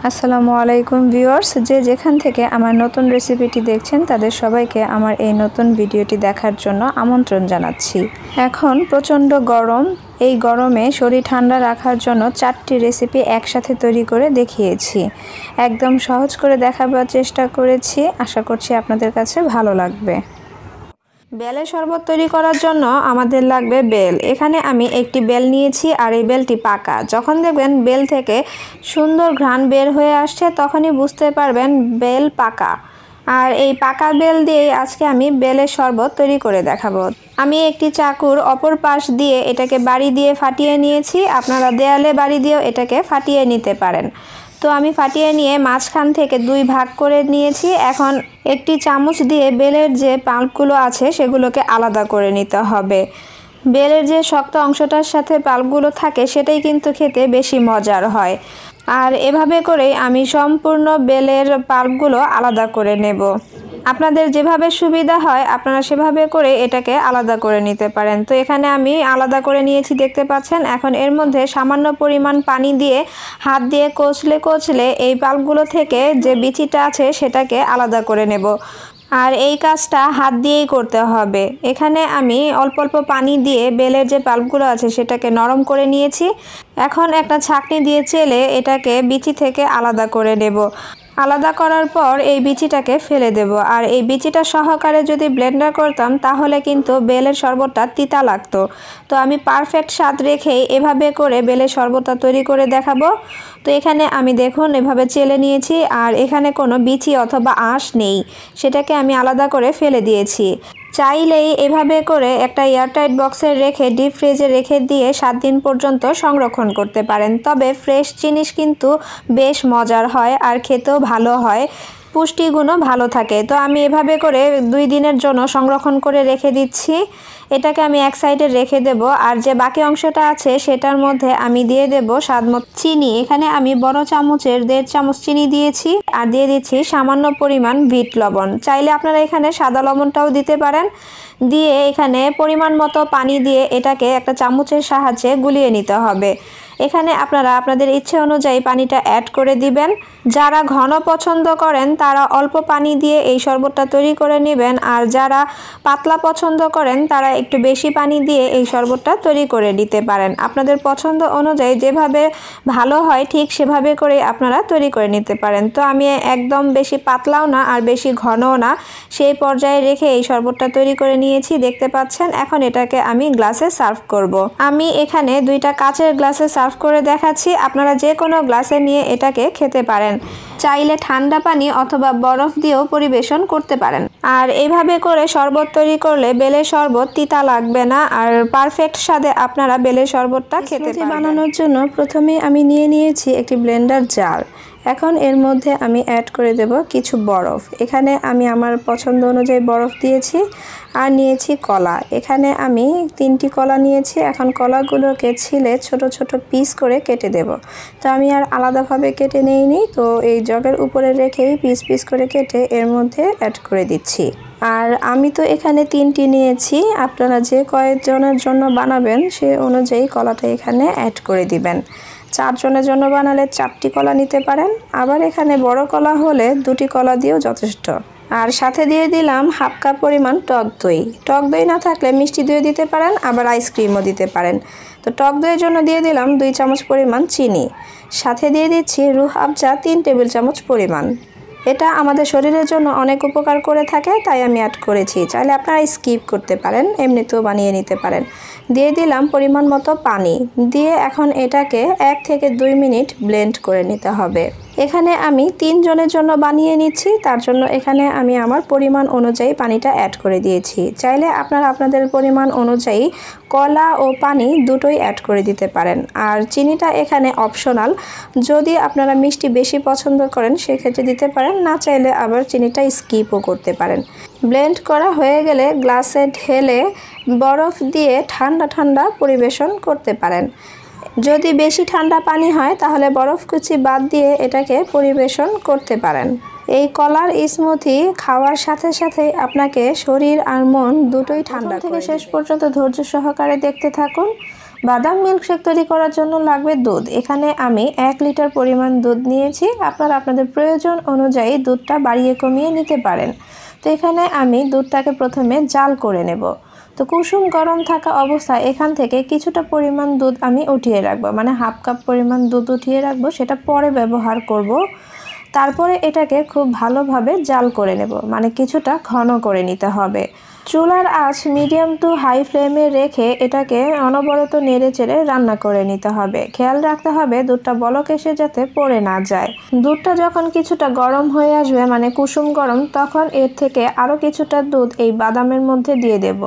আসসালামু আলাইকুম ভিউয়ার্স, যে যেখান থেকে আমার নতুন রেসিপিটি দেখছেন তাদের সবাইকে আমার এই নতুন ভিডিওটি দেখার জন্য আমন্ত্রণ জানাচ্ছি। এখন প্রচণ্ড গরম, এই গরমে শরীর ঠান্ডা রাখার জন্য 4টি রেসিপি একসাথে তৈরি করে দেখিয়েছি। একদম সহজ করে দেখাবার চেষ্টা করেছি, আশা করছি আপনাদের কাছে ভালো লাগবে। বেলের শরবত তৈরি করার জন্য আমাদের লাগবে বেল। এখানে আমি একটি বেল নিয়েছি আর এই বেলটি পাকা। যখন দেখবেন বেল থেকে সুন্দর ঘ্রাণ বের হয়ে আসছে তখনই বুঝতে পারবেন বেল পাকা। আর এই পাকা বেল দিয়ে আজকে আমি বেলের শরবত তৈরি করে দেখাবো। আমি একটি চাকুর অপর পাশ দিয়ে এটাকে বাড়ি দিয়ে ফাটিয়ে নিয়েছি, আপনারা দেয়ালে বাড়ি দিয়েও এটাকে ফাটিয়ে নিতে পারেন। তো আমি ফাটিয়ে নিয়ে মাঝখান থেকে 2 ভাগ করে নিয়েছি। এখন একটি চামচ দিয়ে বেলের যে পাল্পগুলো আছে সেগুলোকে আলাদা করে নিতে হবে। বেলের যে শক্ত অংশটার সাথে পাল্পগুলো থাকে সেটাই কিন্তু খেতে বেশি মজার হয়। আর এভাবে করেই আমি সম্পূর্ণ বেলের পাল্পগুলো আলাদা করে নেব। আপনাদের যেভাবে সুবিধা হয় আপনারা সেভাবে করে এটাকে আলাদা করে নিতে পারেন। তো এখানে আমি আলাদা করে নিয়েছি, দেখতে পাচ্ছেন। এখন এর মধ্যে সামান্য পরিমাণ পানি দিয়ে হাত দিয়ে কচলে এই পাল্পগুলো থেকে যে বিচিটা আছে সেটাকে আলাদা করে নেব। আর এই কাজটা হাত দিয়েই করতে হবে। এখানে আমি অল্প অল্প পানি দিয়ে বেলের যে পাল্পগুলো আছে সেটাকে নরম করে নিয়েছি। এখন একটা ছাঁকনি দিয়ে চেলে এটাকে বিচি থেকে আলাদা করে নেব। আলাদা করার পর এই বিচিটাকে ফেলে দেব। আর এই বিচিটা সহকারে যদি ব্লেন্ডার করতাম তাহলে কিন্তু বেলের শরবতটা তিতা লাগতো। তো আমি পারফেক্ট স্বাদ রেখেই এভাবে করে বেলের শরবতটা তৈরি করে দেখাবো। তো এখানে আমি দেখুন এভাবে চেলে নিয়েছি আর এখানে কোনো বিচি অথবা আঁশ নেই, সেটাকে আমি আলাদা করে ফেলে দিয়েছি। চাইলেই এভাবে করে একটা এয়ারটাইট বক্সে রেখে ডিপ ফ্রিজে রেখে দিয়ে 7 দিন পর্যন্ত সংরক্ষণ করতে পারেন। তবে ফ্রেশ জিনিস কিন্তু বেশ মজার হয় আর খেতেও ভালো হয়, পুষ্টিগুণও ভালো থাকে। তো আমি এভাবে করে 2 দিনের জন্য সংরক্ষণ করে রেখে দিচ্ছি। এটাকে আমি এক সাইডে রেখে দেব। আর যে বাকি অংশটা আছে সেটার মধ্যে আমি দিয়ে দেব স্বাদমতো চিনি। এখানে আমি বড় চামচের 1.5 চামচ চিনি দিয়েছি আর দিয়ে দিচ্ছি সামান্য পরিমাণ বিট লবণ। চাইলে আপনারা এখানে সাদা লবণটাও দিতে পারেন। দিয়ে এখানে পরিমাণ মতো পানি দিয়ে এটাকে একটা চামচের সাহায্যে গুলিয়ে নিতে হবে। এখানে আপনারা আপনাদের ইচ্ছে অনুযায়ী পানিটা অ্যাড করে দিবেন। যারা ঘন পছন্দ করেন তারা অল্প পানি দিয়ে এই শরবতটা তৈরি করে নেবেন, আর যারা পাতলা পছন্দ করেন তারা একটু বেশি পানি দিয়ে এই শরবতটা তৈরি করে নিতে পারেন। আপনাদের পছন্দ অনুযায়ী যেভাবে ভালো হয় ঠিক সেভাবে করে আপনারা তৈরি করে নিতে পারেন। তো আমি একদম বেশি পাতলাও না আর বেশি ঘনও না, সেই পর্যায়ে রেখে এই শরবতটা তৈরি করে নিয়েছি, দেখতে পাচ্ছেন। এখন এটাকে আমি গ্লাসে সার্ভ করব। আমি এখানে 2টা কাচের গ্লাসে সার্ভ করে দেখাচ্ছি, আপনারা যে কোনো গ্লাসে নিয়ে এটাকে খেতে পারেন। চাইলে ঠান্ডা পানি অথবা বরফ দিয়েও পরিবেশন করতে পারেন। আর এইভাবে করে শরবত তৈরি করলে বেলের শরবত তিতা লাগবে না আর পারফেক্ট স্বাদে আপনারা বেলের শরবতটা খেতে পারবেন। বানানোর জন্য প্রথমে আমি নিয়েছি একটি ব্লেন্ডার জার। এখন এর মধ্যে আমি অ্যাড করে দেব কিছু বরফ। এখানে আমি আমার পছন্দ অনুযায়ী বরফ দিয়েছি আর নিয়েছি কলা। এখানে আমি 3টি কলা নিয়েছি। এখন কলাগুলোকে ছিলে ছোট ছোট পিস করে কেটে দেব। তো আমি আর আলাদাভাবে কেটে নেইনি, তো এই জগের উপরে রেখেই পিস পিস করে কেটে এর মধ্যে অ্যাড করে দিচ্ছি। আর আমি তো এখানে 3টি নিয়েছি, আপনারা যে কয়েকজনের জন্য বানাবেন সে অনুযায়ী কলাটা এখানে অ্যাড করে দিবেন। 4 জনের জন্য বানালে 4টি কলা নিতে পারেন। আবার এখানে বড় কলা হলে 2টি কলা দিয়েও যথেষ্ট। আর সাথে দিয়ে দিলাম হাফ কাপ পরিমাণ টক দই। টক দই না থাকলে মিষ্টি দই দিতে পারেন, আবার আইসক্রিমও দিতে পারেন। তো টক দইয়ের জন্য দিয়ে দিলাম 2 চামচ পরিমাণ চিনি। সাথে দিয়ে দিচ্ছি রুহ আফজা 3 টেবিল চামচ পরিমাণ। এটা আমাদের শরীরের জন্য অনেক উপকার করে থাকে, তাই আমি অ্যাড করেছি। চাইলে আপনারা স্কিপ করতে পারেন, এমনিতেও বানিয়ে নিতে পারেন। দিয়ে দিলাম পরিমাণ মতো পানি। দিয়ে এখন এটাকে 1 থেকে 2 মিনিট ব্লেন্ড করে নিতে হবে। এখানে আমি 3 জনের জন্য বানিয়ে নিচ্ছি, তার জন্য এখানে আমি আমার পরিমাণ অনুযায়ী পানিটা অ্যাড করে দিয়েছি। চাইলে আপনারা আপনাদের পরিমাণ অনুযায়ী কলা ও পানি দুটোই অ্যাড করে দিতে পারেন। আর চিনিটা এখানে অপশনাল, যদি আপনারা মিষ্টি বেশি পছন্দ করেন সেক্ষেত্রে দিতে পারেন, না চাইলে আবার চিনিটা স্কিপও করতে পারেন। ব্লেন্ড করা হয়ে গেলে গ্লাসে ঢেলে বরফ দিয়ে ঠান্ডা ঠান্ডা পরিবেশন করতে পারেন। যদি বেশি ঠান্ডা পানি হয় তাহলে বরফ কুচি বাদ দিয়ে এটাকে পরিবেশন করতে পারেন। এই কলার স্মুথি খাওয়ার সাথে সাথে আপনাকে শরীর আর মন দুটোই ঠান্ডা থেকে শেষ পর্যন্ত ধৈর্য সহকারে দেখতে থাকুন। বাদাম মিল্কশেক তৈরি করার জন্য লাগবে দুধ। এখানে আমি 1 লিটার পরিমাণ দুধ নিয়েছি। আপনারা আপনাদের প্রয়োজন অনুযায়ী দুধটা বাড়িয়ে কমিয়ে নিতে পারেন। তো এখানে আমি দুধটাকে প্রথমে জাল করে নেব। তো কুসুম গরম থাকা অবস্থায় এখান থেকে কিছুটা পরিমাণ দুধ আমি উঠিয়ে রাখবো, মানে হাফ কাপ পরিমাণ দুধ উঠিয়ে রাখবো, সেটা পরে ব্যবহার করব। তারপরে এটাকে খুব ভালোভাবে জাল করে নেব, মানে কিছুটা ঘন করে নিতে হবে। চুলার আঁচ মিডিয়াম টু হাই ফ্লেমে রেখে এটাকে অনবরত নেড়ে চেড়ে রান্না করে নিতে হবে। খেয়াল রাখতে হবে দুধটা বলক এসে যাতে পড়ে না যায়। দুধটা যখন কিছুটা গরম হয়ে আসবে, মানে কুসুম গরম, তখন এর থেকে আরও কিছুটা দুধ এই বাদামের মধ্যে দিয়ে দেব।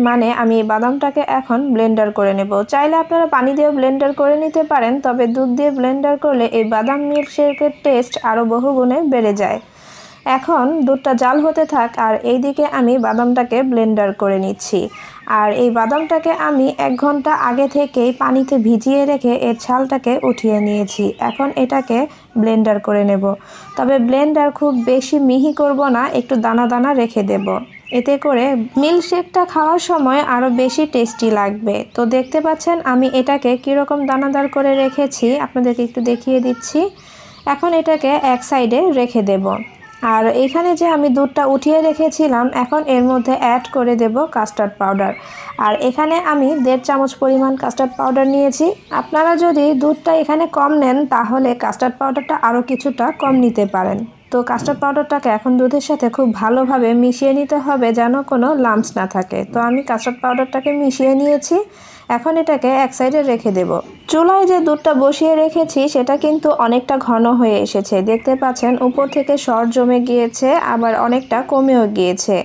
মানে আমি এই বাদামটাকে এখন ব্লেন্ডার করে নেব। চাইলে আপনারা পানি দিয়ে ব্লেন্ডার করে নিতে পারেন, তবে দুধ দিয়ে ব্লেন্ডার করলে এই বাদাম মিল্কশেকের টেস্ট আরও বহুগুণে বেড়ে যায়। এখন দুধটা জাল হতে থাক আর এইদিকে আমি বাদামটাকে ব্লেন্ডার করে নিচ্ছি। আর এই বাদামটাকে আমি 1 ঘন্টা আগে থেকেই পানিতে ভিজিয়ে রেখে এর ছালটাকে উঠিয়ে নিয়েছি। এখন এটাকে ব্লেন্ডার করে নেব, তবে ব্লেন্ডার খুব বেশি মিহি করব না, একটু দানা দানা রেখে দেব। এতে করে মিল্কশেকটা খাওয়ার সময় আরও বেশি টেস্টি লাগবে। তো দেখতে পাচ্ছেন আমি এটাকে কীরকম দানাদার করে রেখেছি, আপনাদেরকে একটু দেখিয়ে দিচ্ছি। এখন এটাকে এক সাইডে রেখে দেব। আর এখানে যে আমি দুধটা উঠিয়ে রেখেছিলাম, এখন এর মধ্যে অ্যাড করে দেব কাস্টার্ড পাউডার। আর এখানে আমি 1.5 চামচ পরিমাণ কাস্টার্ড পাউডার নিয়েছি। আপনারা যদি দুধটা এখানে কম নেন তাহলে কাস্টার্ড পাউডারটা আরও কিছুটা কম নিতে পারেন। তো কাস্টার্ড পাউডারটাকে এখন দুধের সাথে খুব ভালোভাবে মিশিয়ে নিতে হবে যেন কোনো লাম্পস না থাকে। তো আমি কাস্টার্ড পাউডারটাকে মিশিয়ে নিয়েছি। এখন এটাকে এক সাইডে রেখে দেব। চুলায় যে দুধটা বসিয়ে রেখেছি সেটা কিন্তু অনেকটা ঘন হয়ে এসেছে, দেখতে পাচ্ছেন উপর থেকে সর জমে গিয়েছে, আবার অনেকটা কমেও গিয়েছে।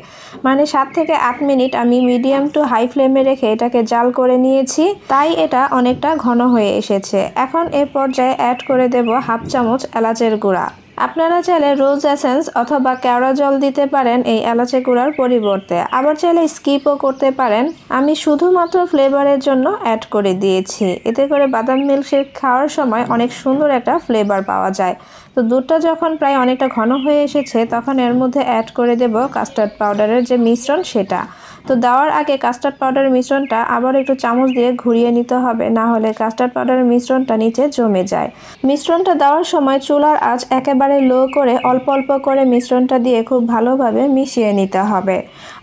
মানে 7 থেকে 8 মিনিট আমি মিডিয়াম টু হাই ফ্লেমে রেখে এটাকে জাল করে নিয়েছি, তাই এটা অনেকটা ঘন হয়ে এসেছে। এখন এ পর্যায়ে অ্যাড করে দেব 1/2 চামচ এলাচের গুঁড়া। আপনারা চাইলে রোজ এসেন্স অথবা কেওড়া জল দিতে পারেন এই এলাচের গুঁড়ার পরিবর্তে, আবার চাইলে স্কিপও করতে পারেন। আমি শুধুমাত্র ফ্লেভারের জন্য অ্যাড করে দিয়েছি। এতে করে বাদাম মিল্কশেক খাওয়ার সময় অনেক সুন্দর একটা ফ্লেভার পাওয়া যায়। তো দুধটা যখন প্রায় অনেকটা ঘন হয়ে এসেছে তখন এর মধ্যে অ্যাড করে দেব কাস্টার্ড পাউডারের যে মিশ্রণ সেটা। তো দেওয়ার আগে কাস্টার্ড পাউডারের মিশ্রণটা আবার একটু চামচ দিয়ে ঘুরিয়ে নিতে হবে, না হলে কাস্টার্ড পাউডারের মিশ্রণটা নিচে জমে যায়। মিশ্রণটা দেওয়ার সময় চুলার আঁচ একেবারে লো করে অল্প অল্প করে মিশ্রণটা দিয়ে খুব ভালোভাবে মিশিয়ে নিতে হবে।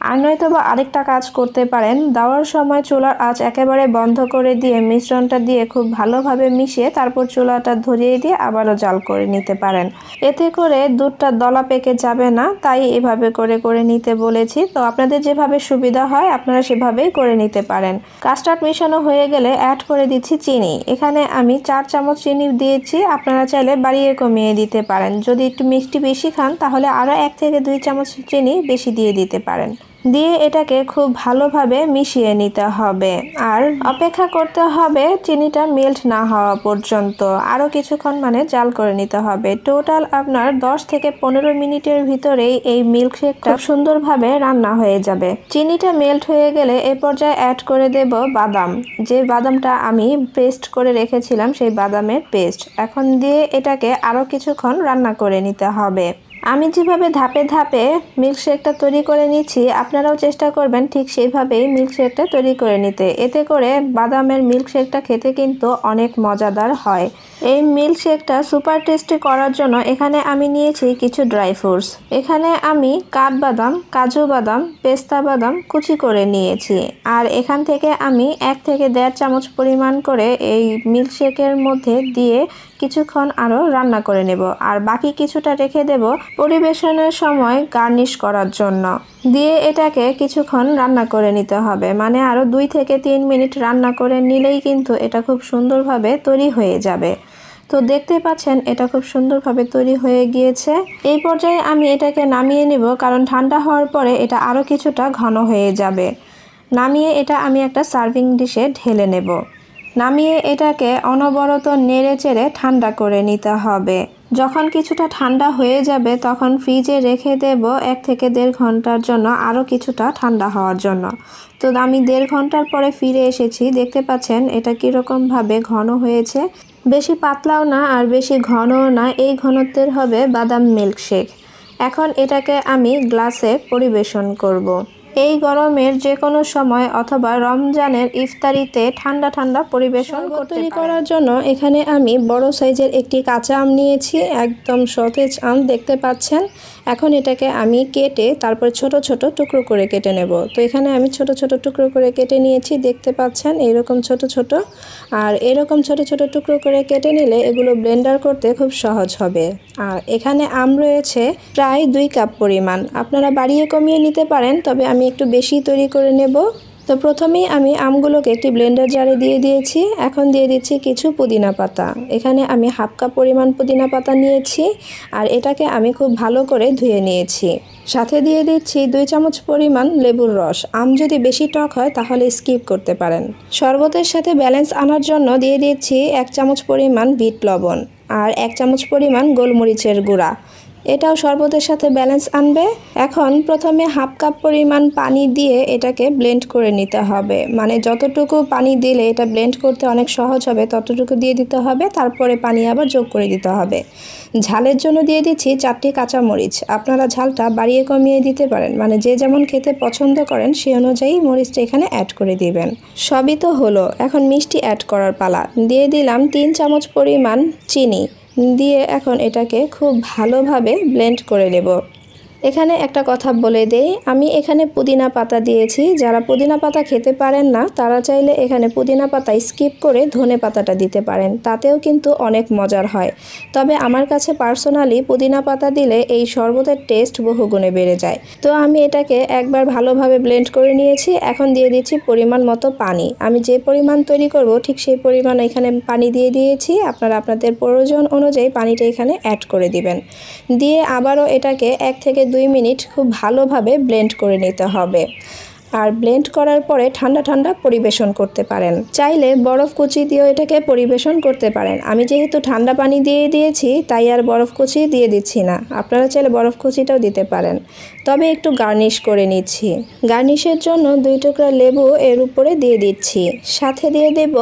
আর নয়তো বা আরেকটা কাজ করতে পারেন, দেওয়ার সময় চুলার আঁচ একেবারে বন্ধ করে দিয়ে মিশ্রণটা দিয়ে খুব ভালোভাবে মিশিয়ে তারপর চুলাটা ধরিয়ে দিয়ে আবারও জাল করে নিতে পারেন। এতে করে দুধটা দলা পেকে যাবে না, তাই এভাবে করে করে নিতে বলেছি। তো আপনাদের যেভাবে সুবিধা হয় আপনারা সেভাবেই করে নিতে পারেন। কাস্টার্ড মেশানো হয়ে গেলে অ্যাড করে দিচ্ছি চিনি। এখানে আমি 4 চামচ চিনি দিয়েছি, আপনারা চাইলে বাড়িয়ে কমিয়ে দিতে পারেন। যদি একটু মিষ্টি বেশি খান তাহলে আরও 1 থেকে 2 চামচ চিনি বেশি দিয়ে দিতে পারেন। দিয়ে এটাকে খুব ভালোভাবে মিশিয়ে নিতে হবে আর অপেক্ষা করতে হবে চিনিটা মেল্ট না হওয়া পর্যন্ত। আরও কিছুক্ষণ মানে জাল করে নিতে হবে। টোটাল আপনার 10 থেকে 15 মিনিটের ভিতরেই এই মিল্কশেকটা সুন্দরভাবে রান্না হয়ে যাবে। চিনিটা মেল্ট হয়ে গেলে এ পর্যায়ে অ্যাড করে দেব বাদাম। যে বাদামটা আমি পেস্ট করে রেখেছিলাম সেই বাদামের পেস্ট এখন দিয়ে এটাকে আরও কিছুক্ষণ রান্না করে নিতে হবে। আমি যেভাবে ধাপে ধাপে মিল্কশেকটা তৈরি করে নিচ্ছি আপনারাও চেষ্টা করবেন ঠিক সেইভাবেই মিল্কশেকটা তৈরি করে নিতে। এতে করে বাদামের মিল্কশেকটা খেতে কিন্তু অনেক মজাদার হয়। এই মিল্কশেকটা সুপার টেস্টি করার জন্য এখানে আমি নিয়েছি কিছু ড্রাই ফ্রুটস। এখানে আমি কাঠবাদাম, কাজু বাদাম, পেস্তা বাদাম কুচি করে নিয়েছি। আর এখান থেকে আমি 1 থেকে 1.5 চামচ পরিমাণ করে এই মিল্কশেকের মধ্যে দিয়ে কিছুক্ষণ আরও রান্না করে নেব। আর বাকি কিছুটা রেখে দেব পরিবেশনের সময় গার্নিশ করার জন্য। দিয়ে এটাকে কিছুক্ষণ রান্না করে নিতে হবে, মানে আরও 2 থেকে 3 মিনিট রান্না করে নিলেই কিন্তু এটা খুব সুন্দরভাবে তৈরি হয়ে যাবে। তো দেখতে পাচ্ছেন এটা খুব সুন্দরভাবে তৈরি হয়ে গিয়েছে। এই পর্যায়ে আমি এটাকে নামিয়ে নেব, কারণ ঠান্ডা হওয়ার পরে এটা আরও কিছুটা ঘন হয়ে যাবে। নামিয়ে এটা আমি একটা সার্ভিং ডিশে ঢেলে নেব। নামিয়ে এটাকে অনবরত নেড়ে চেড়ে ঠান্ডা করে নিতে হবে। যখন কিছুটা ঠান্ডা হয়ে যাবে তখন ফ্রিজে রেখে দেব 1 থেকে 1.5 ঘন্টার জন্য, আরও কিছুটা ঠান্ডা হওয়ার জন্য। তো আমি 1.5 ঘন্টার পরে ফিরে এসেছি। দেখতে পাচ্ছেন এটা কীরকমভাবে ঘন হয়েছে। বেশি পাতলাও না আর বেশি ঘনও না, এই ঘনত্বের হবে বাদাম মিল্কশেক। এখন এটাকে আমি গ্লাসে পরিবেশন করব। এই গরমের যে কোনো সময় অথবা রমজানের ইফতারিতে ঠান্ডা ঠান্ডা পরিবেশন করার জন্য এখানে আমি বড় সাইজের একটি কাঁচা আম নিয়েছি, একদম সতেজ আম দেখতে পাচ্ছেন। এখন এটাকে আমি কেটে তারপর ছোট ছোট টুকরো করে কেটে নেব। তো এখানে আমি ছোট ছোট টুকরো করে কেটে নিয়েছি, দেখতে পাচ্ছেন এইরকম ছোট ছোট। আর এরকম ছোট ছোট টুকরো করে কেটে নিলে এগুলো ব্লেন্ডার করতে খুব সহজ হবে। আর এখানে আম রয়েছে প্রায় 2 কাপ পরিমাণ, আপনারা বাড়িয়ে কমিয়ে নিতে পারেন, তবে আমি একটু বেশি তৈরি করে নেব। তো প্রথমেই আমি আমগুলোকে একটি ব্লেন্ডার জারে দিয়ে দিয়েছি। এখন দিয়ে দিচ্ছি কিছু পুদিনা পাতা। এখানে আমি 1/2 কাপ পরিমাণ পুদিনা পাতা নিয়েছি, আর এটাকে আমি খুব ভালো করে ধুয়ে নিয়েছি। সাথে দিয়ে দিচ্ছি 2 চামচ পরিমাণ লেবুর রস। আম যদি বেশি টক হয় তাহলে স্কিপ করতে পারেন। শরবতের সাথে ব্যালেন্স আনার জন্য দিয়ে দিচ্ছি 1 চামচ পরিমাণ বিট লবণ আর 1 চামচ পরিমাণ গোলমরিচের গুঁড়া। এটাও শরবতের সাথে ব্যালেন্স আনবে। এখন প্রথমে 1/2 কাপ পরিমাণ পানি দিয়ে এটাকে ব্লেন্ড করে নিতে হবে, মানে যতটুকু পানি দিলে এটা ব্লেন্ড করতে অনেক সহজ হবে ততটুকু দিয়ে দিতে হবে, তারপরে পানি আবার যোগ করে দিতে হবে। ঝালের জন্য দিয়ে দিচ্ছি 4টি কাঁচামরিচ। আপনারা ঝালটা বাড়িয়ে কমিয়ে দিতে পারেন, মানে যে যেমন খেতে পছন্দ করেন সেই অনুযায়ী মরিচটা এখানে অ্যাড করে দিবেন। সবই তো হলো, এখন মিষ্টি অ্যাড করার পালা। দিয়ে দিলাম 3 চামচ পরিমাণ চিনি, দিয়ে এখন এটাকে খুব ভালোভাবে ব্লেন্ড করে নেব। এখানে একটা কথা বলে দেই, আমি এখানে পুদিনা পাতা দিয়েছি। যারা পুদিনা পাতা খেতে পারেন না তারা চাইলে এখানে পুদিনা পাতা স্কিপ করে ধনে পাতাটা দিতে পারেন, তাতেও কিন্তু অনেক মজার হয়। তবে আমার কাছে পার্সোনালি পুদিনা পাতা দিলে এই শরবতের টেস্ট বহুগুণে বেড়ে যায়। তো আমি এটাকে একবার ভালোভাবে ব্লেন্ড করে নিয়েছি। এখন দিয়ে দিচ্ছি পরিমাণ মতো পানি। আমি যে পরিমাণ তৈরি করব ঠিক সেই পরিমাণ এখানে পানি দিয়ে দিয়েছি। আপনারা আপনাদের প্রয়োজন অনুযায়ী পানিটা এখানে অ্যাড করে দিবেন। দিয়ে আবারও এটাকে 1 থেকে 2 মিনিট খুব ভালোভাবে ব্লেন্ড করে নিতে হবে। আর ব্লেন্ড করার পরে ঠান্ডা ঠান্ডা পরিবেশন করতে পারেন। চাইলে বরফ কুচি দিয়েও এটাকে পরিবেশন করতে পারেন। আমি যেহেতু ঠান্ডা পানি দিয়ে দিয়েছি তাই আর বরফ কুচি দিয়ে দিচ্ছি না, আপনারা চাইলে বরফ কুচিটাও দিতে পারেন। তবে একটু গার্নিশ করে নিচ্ছি। গার্নিশের জন্য 2 টুকরা লেবু এর উপরে দিয়ে দিচ্ছি, সাথে দিয়ে দেব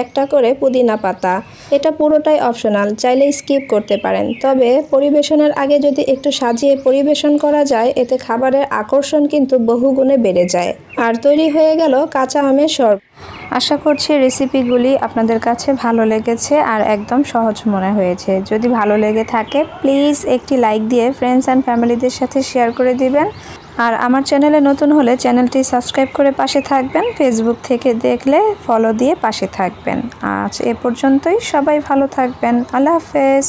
একটা করে পুদিনা পাতা। এটা পুরোটাই অপশনাল, চাইলে স্কিপ করতে পারেন। তবে পরিবেশনের আগে যদি একটু সাজিয়ে পরিবেশন করা যায় এতে খাবারের আকর্ষণ কিন্তু বহুগুণে বেড়ে যায়। আর তৈরি হয়ে গেল কাঁচা আমের শরবত। আশা করছি রেসিপিগুলি আপনাদের কাছে ভালো লেগেছে আর একদম সহজ মনে হয়েছে। যদি ভালো লেগে থাকে প্লিজ একটি লাইক দিয়ে ফ্রেন্ডস অ্যান্ড ফ্যামিলিদের সাথে শেয়ার করে দিবেন। আর আমার চ্যানেলে নতুন হলে চ্যানেলটি সাবস্ক্রাইব করে পাশে থাকবেন। ফেসবুক থেকে দেখলে ফলো দিয়ে পাশে থাকবেন। আজ এ পর্যন্তই, সবাই ভালো থাকবেন। আল্লাহ হাফেজ।